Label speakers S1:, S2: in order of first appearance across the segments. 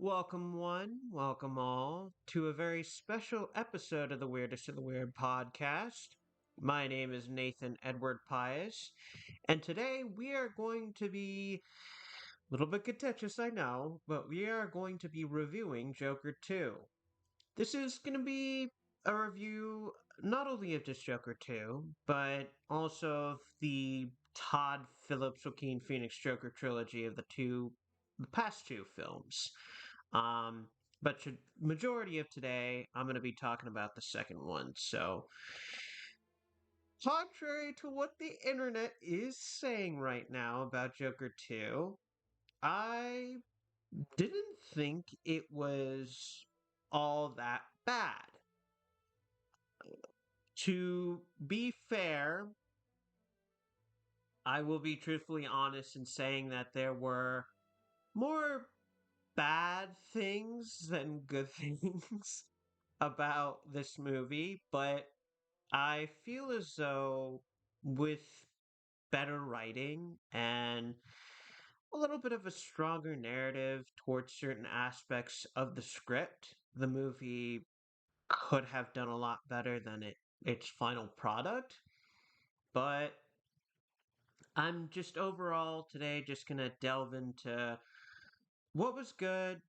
S1: Welcome, one, welcome all, to a very special episode of the Weirdest of the Weird podcast. My name is Nathan Edward Pius, and today we are going to be a little bit contentious, I know, but we are going to be reviewing Joker 2. This is going to be a review not only of just Joker 2, but also of the Todd Phillips Joaquin Phoenix Joker trilogy of the past two films. Um, but majority of today, I'm going to be talking about the second one. So, contrary to what the internet is saying right now about Joker 2, I didn't think it was all that bad. To be fair, I will be truthfully honest in saying that there were more bad things than good things about this movie, but I feel as though with better writing and a little bit of a stronger narrative towards certain aspects of the script, the movie could have done a lot better than its final product. But I'm just overall today just gonna delve into what was good,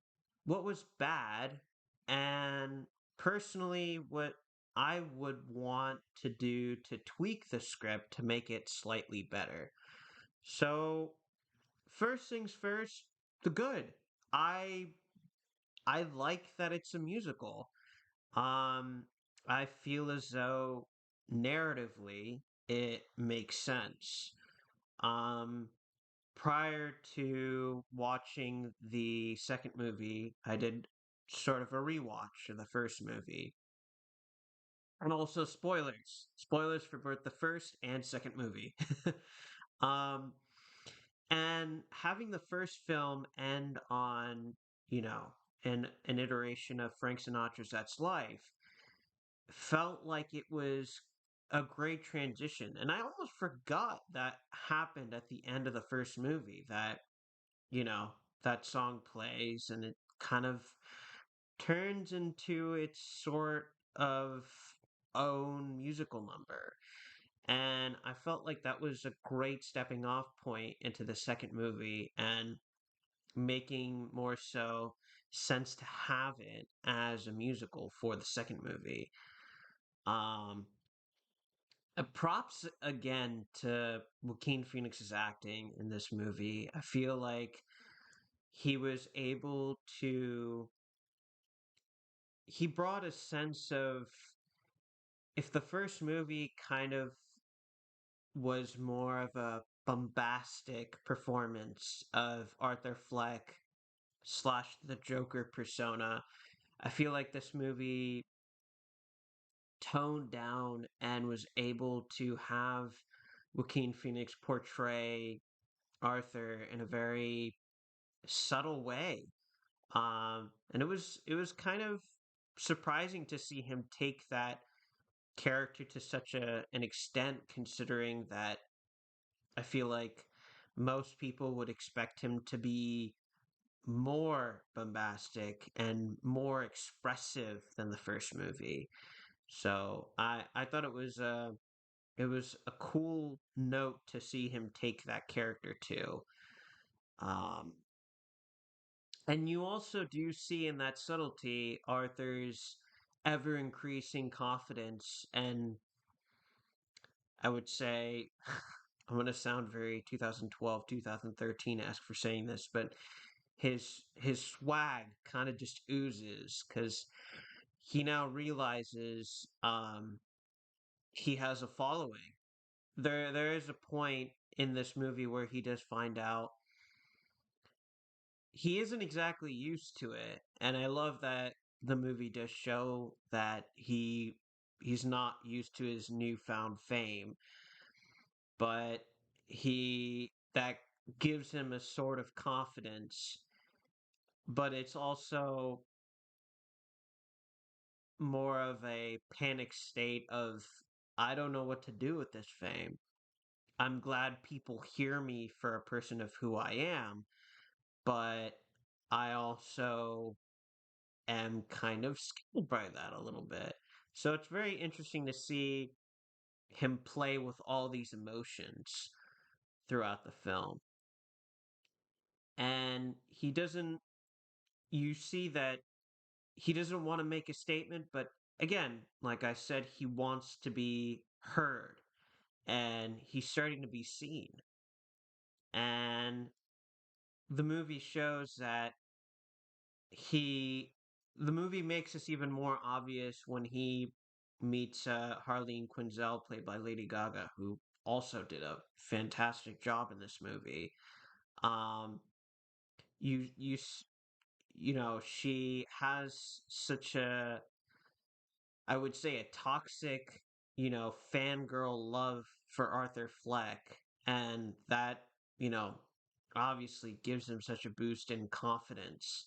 S1: what was bad, and personally what I would want to do to tweak the script to make it slightly better. So, first things first, the good. I I like that it's a musical. Um I feel as though narratively it makes sense. Um Prior to watching the second movie, I did sort of a rewatch of the first movie. And also spoilers. Spoilers for both the first and second movie. um and having the first film end on, you know, an iteration of Frank Sinatra's That's Life felt like it was a great transition. And I almost forgot that happened at the end of the first movie that you know, that song plays and it kind of turns into its sort of own musical number. And I felt like that was a great stepping off point into the second movie and making more so sense to have it as a musical for the second movie. Um, Props again to Joaquin Phoenix's acting in this movie. I feel like he was able to he brought a sense of if the first movie kind of was more of a bombastic performance of Arthur Fleck slash the Joker persona, I feel like this movie toned down and was able to have Joaquin Phoenix portray Arthur in a very subtle way. And it was kind of surprising to see him take that character to such an extent, considering that I feel like most people would expect him to be more bombastic and more expressive than the first movie. So I thought it was a cool note to see him take that character to. Um, and you also do see in that subtlety Arthur's ever increasing confidence and I would say I'm going to sound very 2012, 2013 esque for saying this, but his swag kind of just oozes because he now realizes he has a following. There is a point in this movie where he does find out he isn't exactly used to it, and I love that the movie does show that he's not used to his newfound fame, but he that gives him a sort of confidence, but it's also more of a panic state of I don't know what to do with this fame. I'm glad people hear me for a person of who I am, but I also am kind of scared by that a little bit. So it's very interesting to see him play with all these emotions throughout the film. And he doesn't, you see that he doesn't want to make a statement, but again, like I said, he wants to be heard and he's starting to be seen. And the movie shows that he the movie makes this even more obvious when he meets Harleen Quinzel, played by Lady Gaga, who also did a fantastic job in this movie. Um, you you s- you know, she has such a, I would say, a toxic, fangirl love for Arthur Fleck, and that, you know, obviously gives him such a boost in confidence.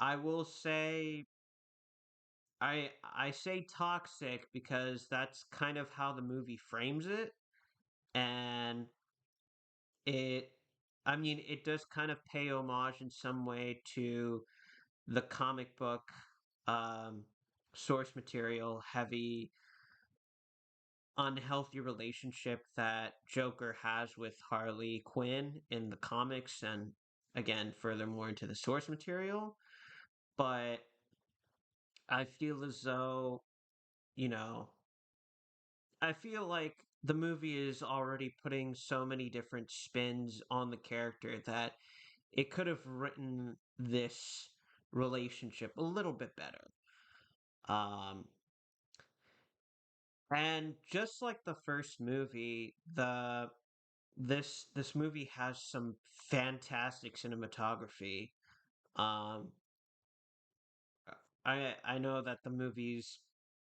S1: I will say I say toxic because that's kind of how the movie frames it, and it I mean it does kind of pay homage in some way to the comic book um source material heavy unhealthy relationship that Joker has with Harley Quinn in the comics and again furthermore into the source material, but I feel as though, you know, I feel like the movie is already putting so many different spins on the character that it could have written this relationship a little bit better. Um, and just like the first movie, the this movie has some fantastic cinematography. Um, I know that the movie's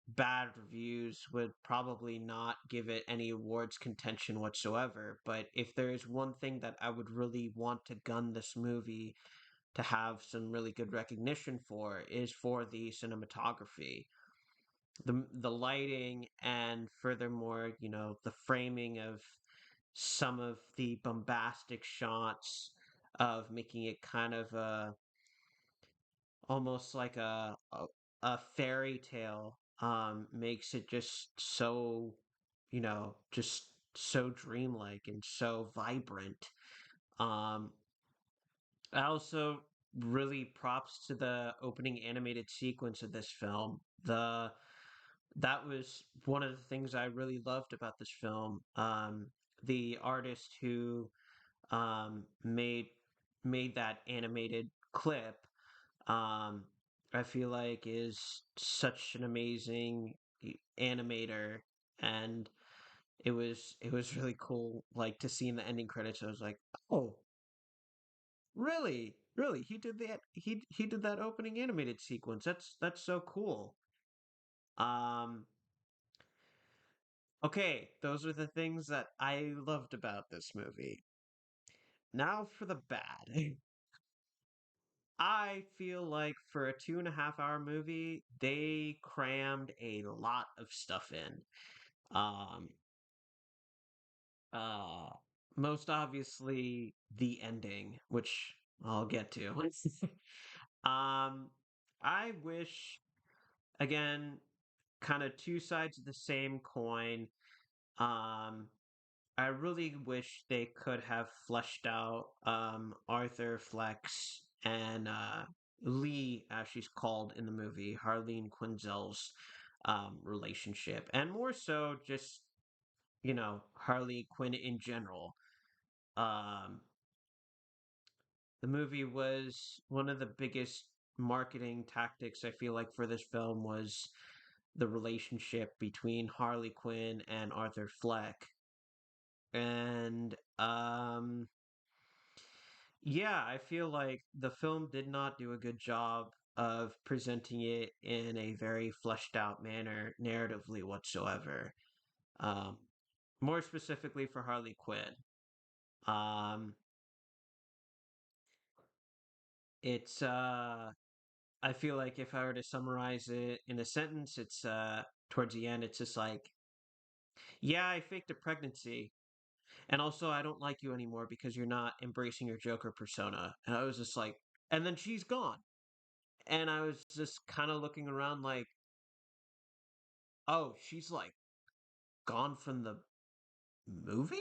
S1: bad reviews would probably not give it any awards contention whatsoever, but if there is one thing that I would really want to gun this movie to have some really good recognition for is for the cinematography. The lighting and furthermore, the framing of some of the bombastic shots of making it kind of almost like a fairy tale makes it just so just so dreamlike and so vibrant. um I also really props to the opening animated sequence of this film. The That was one of the things I really loved about this film. The artist who um made made that animated clip, um, I feel like is such an amazing animator, and it was really cool. Like to see in the ending credits, I was like, oh, really, really, he did that opening animated sequence. That's so cool. Um, okay, those are the things that I loved about this movie. Now for the bad. I feel like for a 2.5 hour movie, they crammed a lot of stuff in. Um, uh, Most obviously the ending, which I'll get to. um, I wish, again, kind of two sides of the same coin. Um, I really wish they could have fleshed out Arthur Flex and Lee, as she's called in the movie, Harleen Quinzel's relationship, and more so just Harley Quinn in general. Um, the movie was one of the biggest marketing tactics I feel like for this film was the relationship between Harley Quinn and Arthur Fleck, and yeah, I feel like the film did not do a good job of presenting it in a very fleshed out manner, narratively whatsoever. Um, More specifically for Harley Quinn. Um, it's I feel like if I were to summarize it in a sentence, it's towards the end, it's just like, yeah, I faked a pregnancy. And also I don't like you anymore because you're not embracing your Joker persona. And I was just like, and then she's gone. And I was just kind of looking around like, oh, she's like gone from the movie?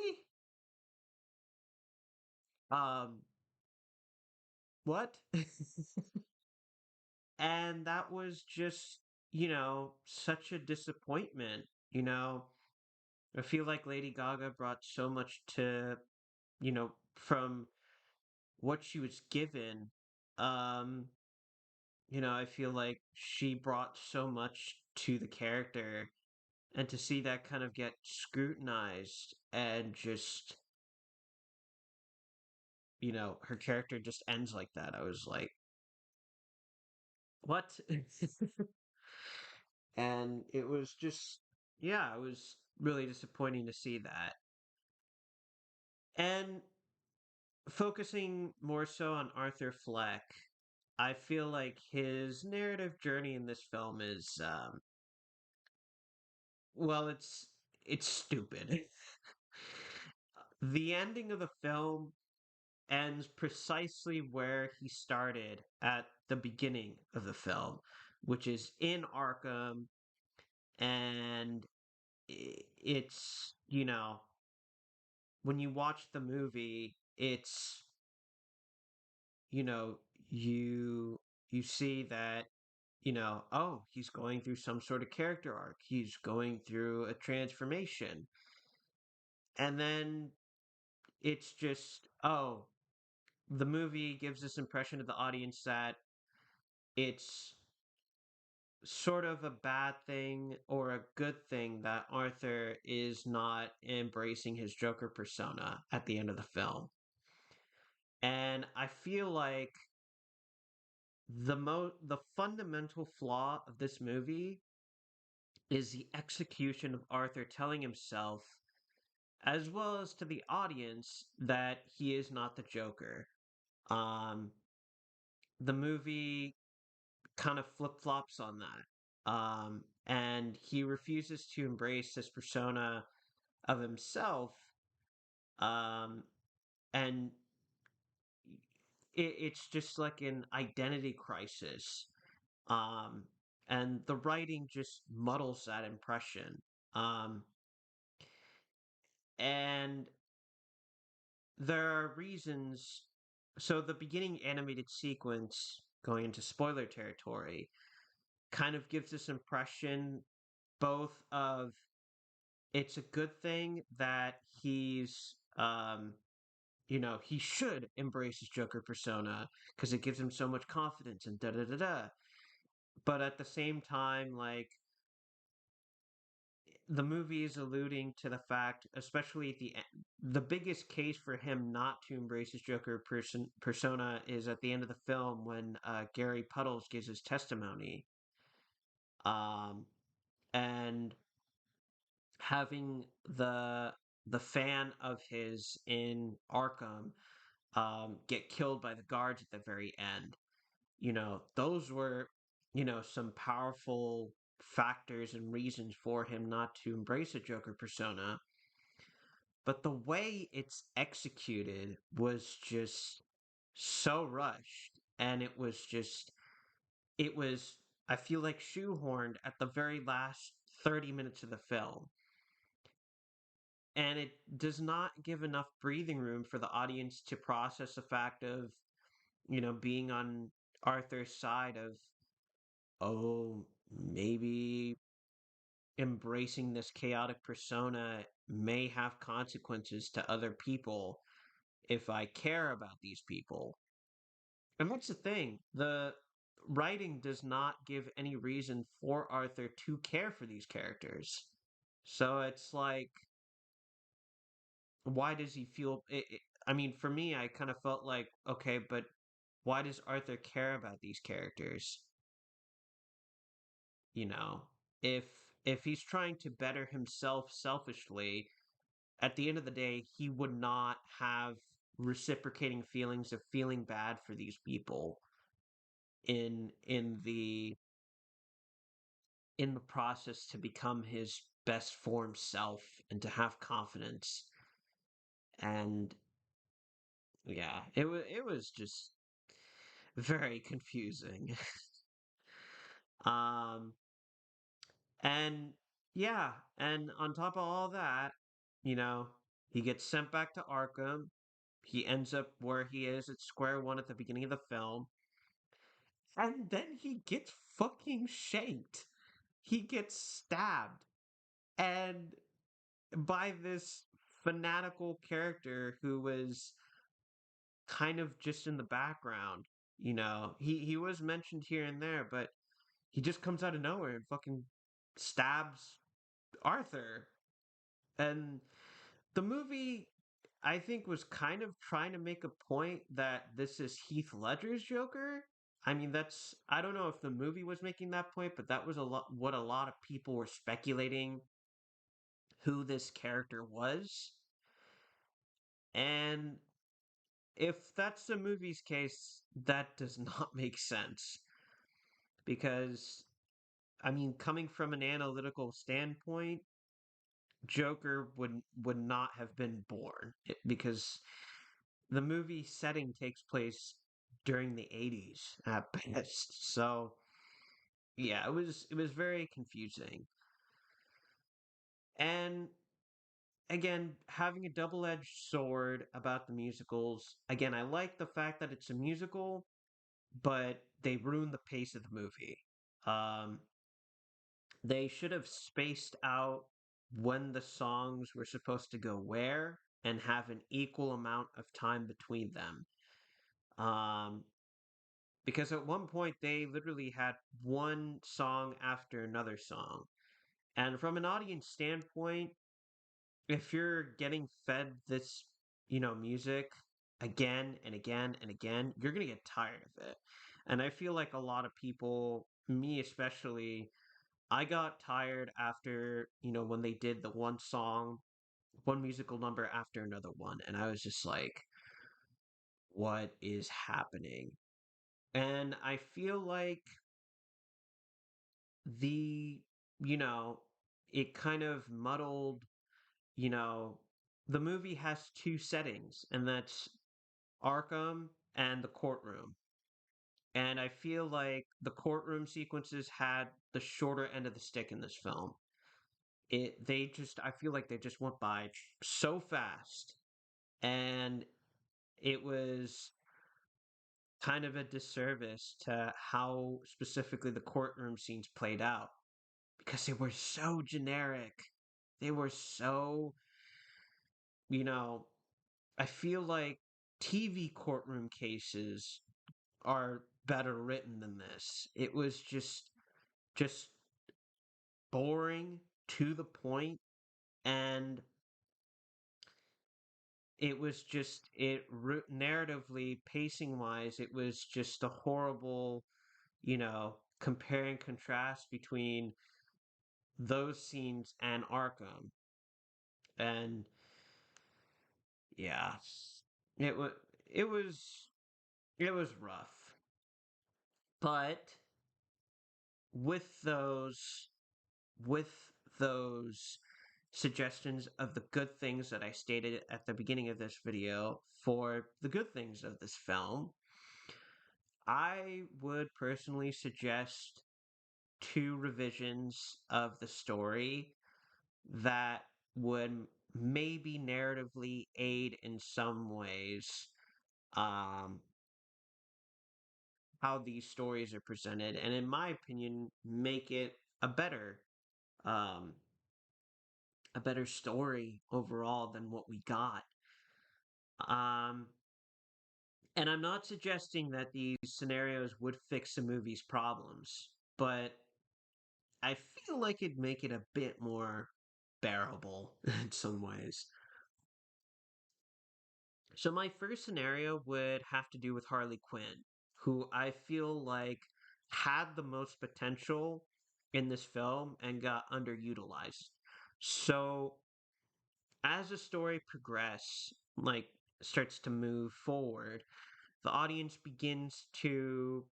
S1: Um, what? And that was just, such a disappointment. You know, I feel like Lady Gaga brought so much to, from what she was given. Um, I feel like she brought so much to the character, and to see that kind of get scrutinized and just, her character just ends like that. I was like, what? And it was just, yeah, it was really disappointing to see that. And focusing more so on Arthur Fleck, I feel like his narrative journey in this film is, well, it's stupid. The ending of the film ends precisely where he started at the beginning of the film, which is in Arkham, and it's, when you watch the movie, it's, you know, you see that, oh, he's going through some sort of character arc. He's going through a transformation. And then it's just, oh, the movie gives this impression to the audience that it's sort of a bad thing or a good thing that Arthur is not embracing his Joker persona at the end of the film. And I feel like the fundamental flaw of this movie is the execution of Arthur telling himself, as well as to the audience, that he is not the Joker. Um, the movie kind of flip flops on that. And he refuses to embrace this persona of himself. Um, and it's just like an identity crisis. Um, and the writing just muddles that impression. Um, and there are reasons. So the beginning animated sequence, going into spoiler territory, kind of gives this impression both of it's a good thing that he should embrace his Joker persona because it gives him so much confidence and da da da da. But at the same time, like, the movie is alluding to the fact, especially at the end, the biggest case for him not to embrace his Joker persona is at the end of the film when Gary Puddles gives his testimony. Um, and having the fan of his in Arkham get killed by the guards at the very end. Those were, some powerful factors and reasons for him not to embrace a Joker persona. But the way it's executed was just so rushed. And it was, I feel like, shoehorned at the very last 30 minutes of the film. And it does not give enough breathing room for the audience to process the fact of, being on Arthur's side of, oh, maybe embracing this chaotic persona may have consequences to other people if I care about these people. And that's the thing. The writing does not give any reason for Arthur to care for these characters. So it's like, why does he feel I mean, for me, I kind of felt like, okay, but why does Arthur care about these characters? You know, if if he's trying to better himself selfishly, at the end of the day, he would not have reciprocating feelings of feeling bad for these people in the process to become his best form self and to have confidence. And yeah, it was just very confusing. um, and yeah, and on top of all that, you know, he gets sent back to Arkham. He ends up where he is at square one at the beginning of the film, and then he gets fucking shanked. He gets stabbed, and by this fanatical character who was kind of just in the background. You know, he was mentioned here and there, but he just comes out of nowhere and fucking stabs Arthur. And the movie, I think, was kind of trying to make a point that this is Heath Ledger's Joker. I mean, that's I don't know if the movie was making that point, but that was a lot what a lot of people were speculating who this character was. And if that's the movie's case, that does not make sense because I mean, coming from an analytical standpoint, Joker would not have been born because the movie setting takes place during the 80s at best. So, yeah, it was very confusing. And again, having a double-edged sword about the musicals. Again, I like the fact that it's a musical, but they ruined the pace of the movie. Um, they should have spaced out when the songs were supposed to go where and have an equal amount of time between them. Um, because at one point they literally had one song after another song. And from an audience standpoint, if you're getting fed this, music again and again and again, you're going to get tired of it. And I feel like a lot of people, me especially, I got tired after, when they did the one song, one musical number after another one. And I was just like, what is happening? And I feel like the, you know, it kind of muddled, you know, the movie has two settings, and that's Arkham and the courtroom. And I feel like the courtroom sequences had the shorter end of the stick in this film. I feel like they just went by so fast, and it was kind of a disservice to how specifically the courtroom scenes played out because they were so generic. They were so, you know, I feel like TV courtroom cases are better written than this. It was just boring to the point, and it was just narratively, pacing wise, it was just a horrible, compare and contrast between those scenes and Arkham. And yeah, it was it was it was rough. But with those with those suggestions of the good things that I stated at the beginning of this video for the good things of this film, I would personally suggest two revisions of the story that would maybe narratively aid in some ways um, how these stories are presented, and in my opinion, make it a better um, a better story overall than what we got. Um, and I'm not suggesting that these scenarios would fix the movie's problems, but I feel like it'd make it a bit more bearable in some ways. So my first scenario would have to do with Harley Quinn, who I feel like had the most potential in this film and got underutilized. So as the story progresses, like starts to move forward, the audience begins to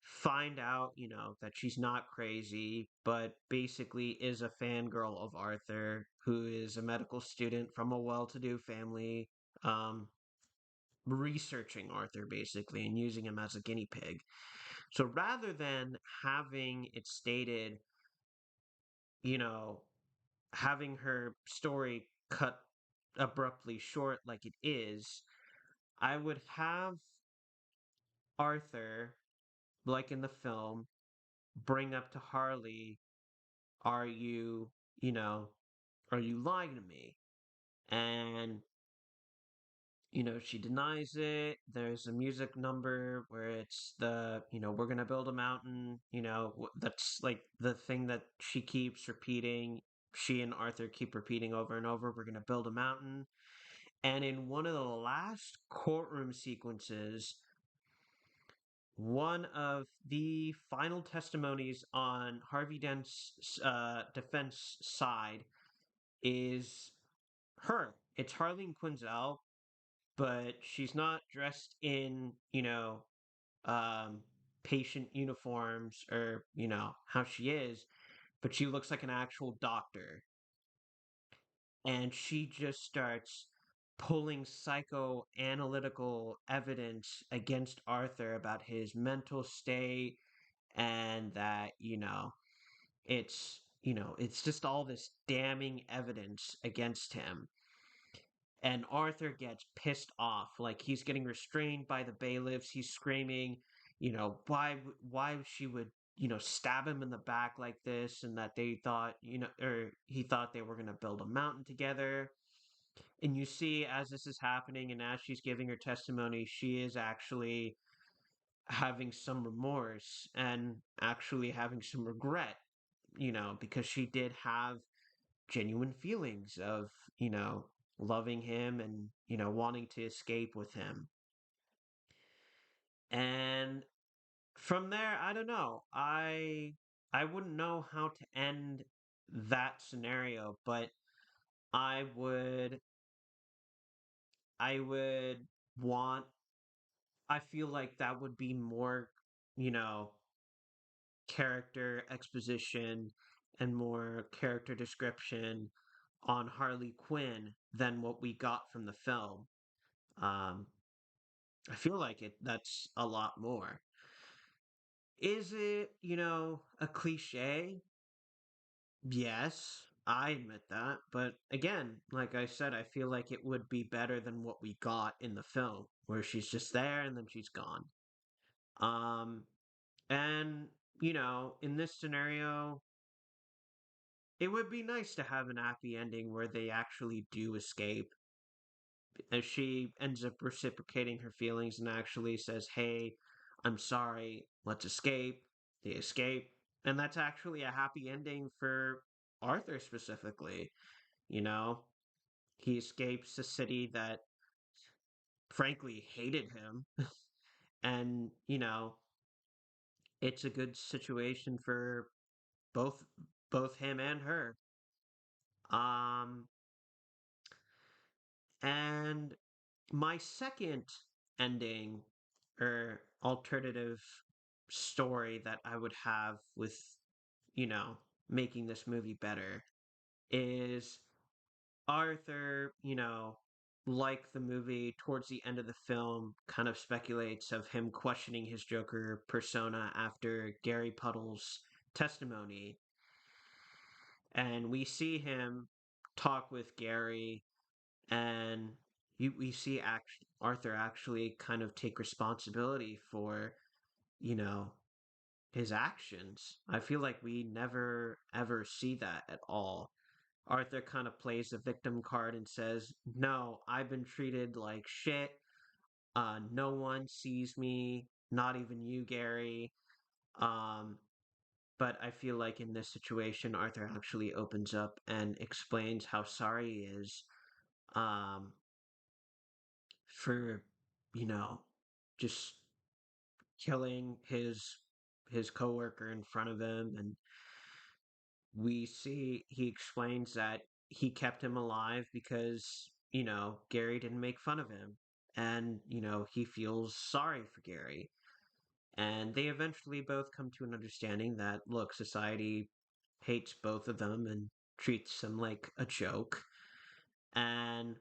S1: find out, that she's not crazy, but basically is a fangirl of Arthur, who is a medical student from a well to do family. Um, researching Arthur basically and using him as a guinea pig. So rather than having it stated, you know, having her story cut abruptly short like it is, I would have Arthur, like in the film, bring up to Harley, are you, you know, are you lying to me? And, she denies it. There's a music number where it's we're going to build a mountain. That's like the thing that she keeps repeating. She and Arthur keep repeating over and over, we're going to build a mountain. And in one of the last courtroom sequences, one of the final testimonies on Harvey Dent's defense side is her. It's Harleen Quinzel, but she's not dressed in, um, patient uniforms or, how she is, but she looks like an actual doctor. And she just starts pulling psychoanalytical evidence against Arthur about his mental state and that, it's just all this damning evidence against him. And Arthur gets pissed off, like he's getting restrained by the bailiffs. He's screaming, why she would, stab him in the back like this, and that they thought, or he thought they were going to build a mountain together. And you see, as this is happening, and as she's giving her testimony, she is actually having some remorse and actually having some regret, because she did have genuine feelings of, loving him and, wanting to escape with him. And from there, I don't know. I wouldn't know how to end that scenario, but I would I would want I feel like that would be more, you know, character exposition and more character description on Harley Quinn than what we got from the film. Um, I feel like that's a lot more. Is it, a cliche? Yes, I admit that. But again, like I said, I feel like it would be better than what we got in the film, where she's just there and then she's gone. Um, and, in this scenario, it would be nice to have an happy ending where they actually do escape. As she ends up reciprocating her feelings and actually says, hey, I'm sorry, let's escape. They escape. And that's actually a happy ending for Arthur specifically. You know, he escapes a city that frankly hated him. And, it's a good situation for both both him and her. Um and my second ending or alternative story that I would have with, making this movie better is Arthur, like the movie, towards the end of the film, kind of speculates of him questioning his Joker persona after Gary Puddle's testimony. And we see him talk with Gary, and we see Arthur actually kind of take responsibility for, you know, his actions. I feel like we never ever see that at all. Arthur kind of plays the victim card and says, "No, I've been treated like shit. No one sees me, not even you, Gary." Um, but I feel like in this situation, Arthur actually opens up and explains how sorry he is um, for, you know, just killing his coworker in front of him. And we see he explains that he kept him alive because, Gary didn't make fun of him. And, he feels sorry for Gary. And they eventually both come to an understanding that, look, society hates both of them and treats them like a joke. And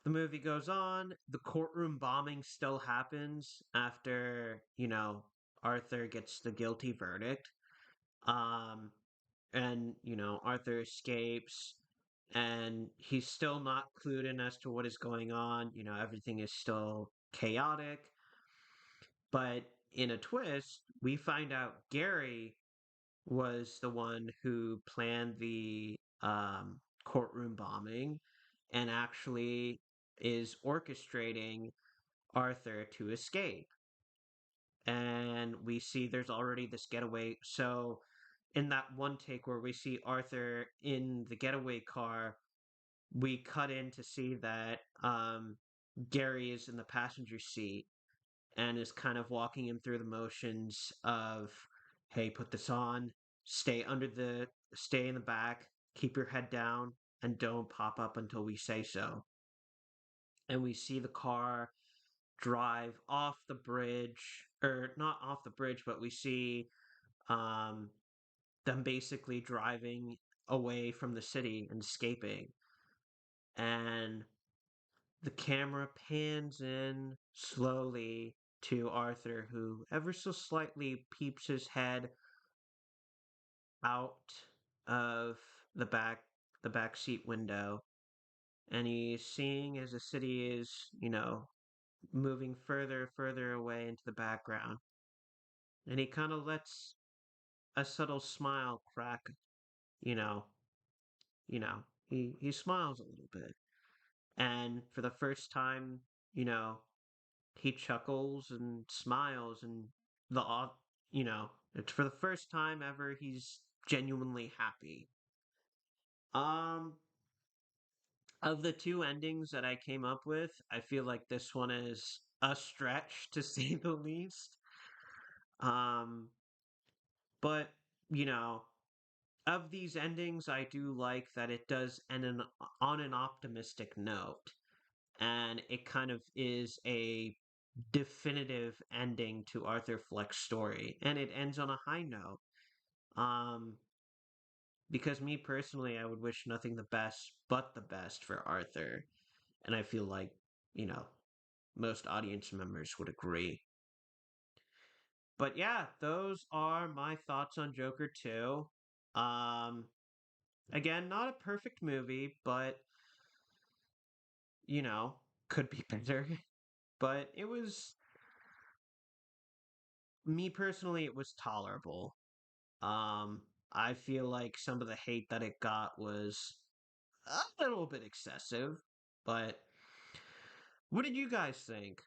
S1: the movie goes on. The courtroom bombing still happens after, Arthur gets the guilty verdict. Um, and, Arthur escapes and he's still not clued in as to what is going on. Everything is still chaotic. But in a twist, we find out Gary was the one who planned the courtroom bombing and actually is orchestrating Arthur to escape. And we see there's already this getaway. So, in that one take where we see Arthur in the getaway car, we cut in to see that Gary is in the passenger seat and is kind of walking him through the motions of, hey, put this on, stay in the back, keep your head down, and don't pop up until we say so. And we see the car drive off the bridge, or not off the bridge, but we see um, them basically driving away from the city and escaping. And the camera pans in slowly to Arthur, who ever so slightly peeps his head out of the back the back seat window, and he's seeing as the city is, moving further away into the background. And he kind of lets a subtle smile crack, you know, he smiles a little bit. And for the first time, you know, he chuckles and smiles and the it's for the first time ever he's genuinely happy. Um of the two endings that I came up with, I feel like this one is a stretch to say the least. Um but you know, of these endings I do like that it does end on an optimistic note, and it kind of is a definitive ending to Arthur Fleck's story, and it ends on a high note. Um, because me personally, I would wish nothing the best but the best for Arthur, and I feel like, you know, most audience members would agree. But yeah, those are my thoughts on Joker 2. Um, again, not a perfect movie, but you know, could be better. But it was, me personally, it was tolerable. Um, I feel like some of the hate that it got was a little bit excessive, but what did you guys think?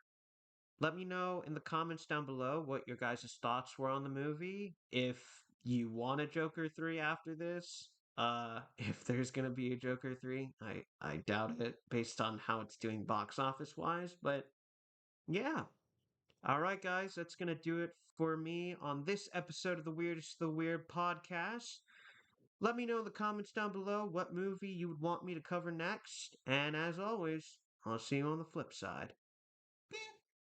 S1: Let me know in the comments down below what your guys' thoughts were on the movie. If you want a Joker 3 after this, if there's gonna be a Joker 3, I doubt it based on how it's doing box office wise, but yeah. All right, guys, that's gonna do it for me on this episode of the Weirdest the Weird podcast. Let me know in the comments down below what movie you would want me to cover next. And as always, I'll see you on the flip side.